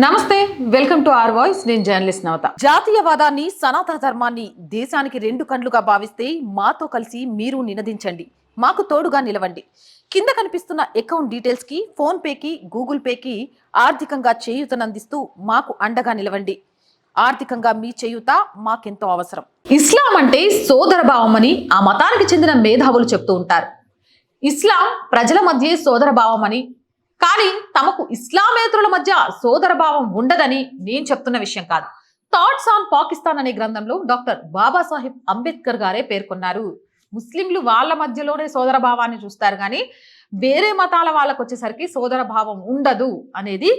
నమస్తే, welcome to are voice. నేను journalist నవత. జాతీయవాదాన్ని, సనాతన ధర్మాన్ని దేశానికి రెండు కండ్లుగా భావిస్తే మాతో కలిసి మీరు నినదించండి, మాకు తోడుగా నిలవండి. కింద కనిపిస్తున్న అకౌంట్ డీటెయిల్స్ కి, ఫోన్ పేకి, గూగుల్ పేకి ఆర్థికంగా చేయూతనందిస్తూ మాకు అండగా నిలవండి. ఆర్థికంగా మీ చేయూత మాకెంతో అవసరం. ఇస్లాం అంటే సోదర భావం అని ఆ మతానికి చెందిన మేధావులు చెప్తూ ఉంటారు. ఇస్లాం ప్రజల మధ్య సోదర భావం అని, కానీ తమకు ఇస్లామేతరుల మధ్య సోదర భావం ఉండదని నేను చెప్తున్న విషయం కాదు. థాట్స్ ఆన్ పాకిస్తాన్ అనే గ్రంథంలో డాక్టర్ బాబాసాహెబ్ అంబేద్కర్ గారే పేర్కొన్నారు. ముస్లింలు వాళ్ళ మధ్యలోనే సోదర భావాన్ని చూస్తారు, కానీ వేరే మతాల వాళ్ళకు వచ్చేసరికి సోదర భావం ఉండదు అనేది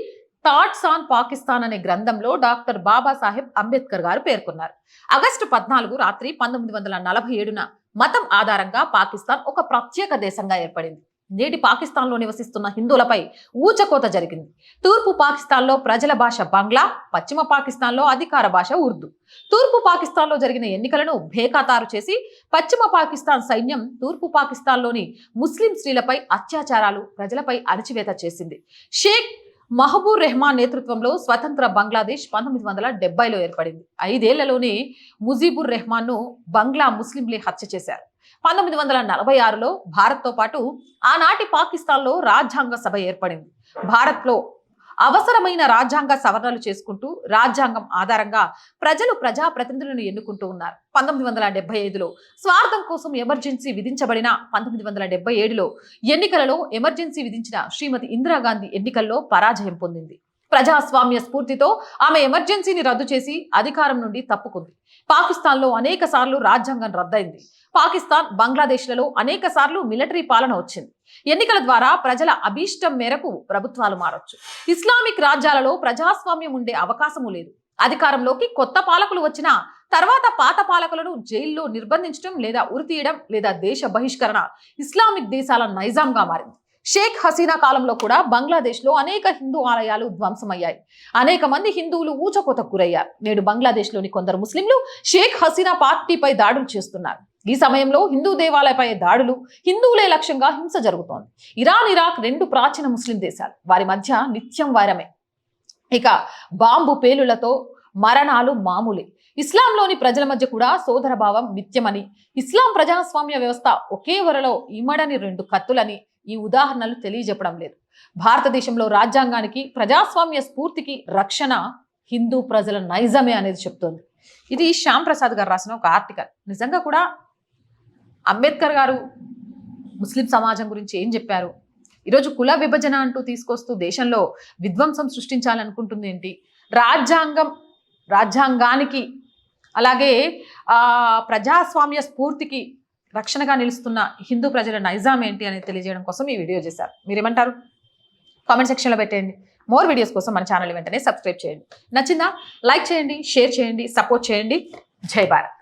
థాట్స్ ఆన్ పాకిస్తాన్ అనే గ్రంథంలో డాక్టర్ బాబాసాహెబ్ అంబేద్కర్ గారు పేర్కొన్నారు. ఆగస్టు 14 రాత్రి 1947న మతం ఆధారంగా పాకిస్తాన్ ఒక ప్రత్యేక దేశంగా ఏర్పడింది. నేటి పాకిస్తాన్లో నివసిస్తున్న హిందువులపై ఊచకోత జరిగింది. తూర్పు పాకిస్తాన్లో ప్రజల భాష బంగ్లా, పశ్చిమ పాకిస్తాన్లో అధికార భాష ఉర్దూ. తూర్పు పాకిస్తాన్లో జరిగిన ఎన్నికలను బేఖాతారు చేసి పశ్చిమ పాకిస్తాన్ సైన్యం తూర్పు పాకిస్తాన్లోని ముస్లిం స్త్రీలపై అత్యాచారాలు, ప్రజలపై అణచివేత చేసింది. షేక్ మహబూర్ రెహమాన్ నేతృత్వంలో స్వతంత్ర బంగ్లాదేశ్ 1970లో ఏర్పడింది. 5 ఏళ్లలోనే ముజీబుర్ రెహమాన్ను బంగ్లా ముస్లింలే హత్య చేశారు. 1946లో భారత్తో పాటు ఆనాటి పాకిస్తాన్లో రాజ్యాంగ సభ ఏర్పడింది. భారత్లో అవసరమైన రాజ్యాంగ సవరణలు చేసుకుంటూ రాజ్యాంగం ఆధారంగా ప్రజలు ప్రజాప్రతినిధులను ఎన్నుకుంటూ ఉన్నారు. 1975లో స్వార్థం కోసం ఎమర్జెన్సీ విధించబడిన 1977లో ఎన్నికలలో ఎమర్జెన్సీ విధించిన శ్రీమతి ఇందిరాగాంధీ ఎన్నికల్లో పరాజయం పొందింది. ప్రజాస్వామ్య స్ఫూర్తితో ఆమె ఎమర్జెన్సీని రద్దు చేసి అధికారం నుండి తప్పుకుంది. పాకిస్తాన్లో అనేక సార్లు రాజ్యాంగం రద్దయింది. పాకిస్తాన్, బంగ్లాదేశ్లలో అనేక సార్లు మిలిటరీ పాలన వచ్చింది. ఎన్నికల ద్వారా ప్రజల అభీష్టం మేరకు ప్రభుత్వాలు మారొచ్చు. ఇస్లామిక్ రాజ్యాలలో ప్రజాస్వామ్యం ఉండే అవకాశము లేదు. అధికారంలోకి కొత్త పాలకులు వచ్చినా తర్వాత పాత పాలకులను జైల్లో నిర్బంధించడం లేదా ఉరితీయడం లేదా దేశ బహిష్కరణ ఇస్లామిక్ దేశాల నైజాంగా మారింది. షేక్ హసీనా కాలంలో కూడా బంగ్లాదేశ్లో అనేక హిందూ ఆలయాలు ధ్వంసమయ్యాయి. అనేక మంది హిందువులు ఊచకోతకు గురయ్యారు. నేడు బంగ్లాదేశ్లోని కొందరు ముస్లింలు షేక్ హసీనా పార్టీపై దాడులు చేస్తున్నారు. ఈ సమయంలో హిందూ దేవాలయపై దాడులు, హిందువులే లక్ష్యంగా హింస జరుగుతోంది. ఇరాన్, ఇరాక్ 2 ప్రాచీన ముస్లిం దేశాలు. వారి మధ్య నిత్యం వైరమే. ఇక బాంబు పేలులతో మరణాలు మామూలే. ఇస్లాంలోని ప్రజల మధ్య కూడా సోదర భావం నిత్యమని, ఇస్లాం ప్రజాస్వామ్య వ్యవస్థ ఒకే వరలో ఇమడని 2 కత్తులని ఈ ఉదాహరణలు తెలియజెప్పడం లేదు. భారతదేశంలో రాజ్యాంగానికి, ప్రజాస్వామ్య స్ఫూర్తికి రక్షణ హిందూ ప్రజల నైజమే అనేది చెప్తోంది. ఇది శ్యామ్ ప్రసాద్ గారు రాసిన ఒక ఆర్టికల్. నిజంగా కూడా అంబేద్కర్ గారు ముస్లిం సమాజం గురించి ఏం చెప్పారు, ఈరోజు కుల విభజన అంటూ తీసుకొస్తూ దేశంలో విధ్వంసం సృష్టించాలనుకుంటుంది ఏంటి, రాజ్యాంగానికి అలాగే ప్రజాస్వామ్య స్ఫూర్తికి రక్షణగా నిలుస్తున్న హిందూ ప్రజల నైజాం ఏంటి అనేది తెలియజేయడం కోసం ఈ వీడియో చేశారు. మీరేమంటారు? కామెంట్ సెక్షన్లో పెట్టేయండి. మోర్ వీడియోస్ కోసం మన ఛానల్ వెంటనే సబ్స్క్రైబ్ చేయండి. నచ్చిందా? లైక్ చేయండి, షేర్ చేయండి, సపోర్ట్ చేయండి. జై భారత్.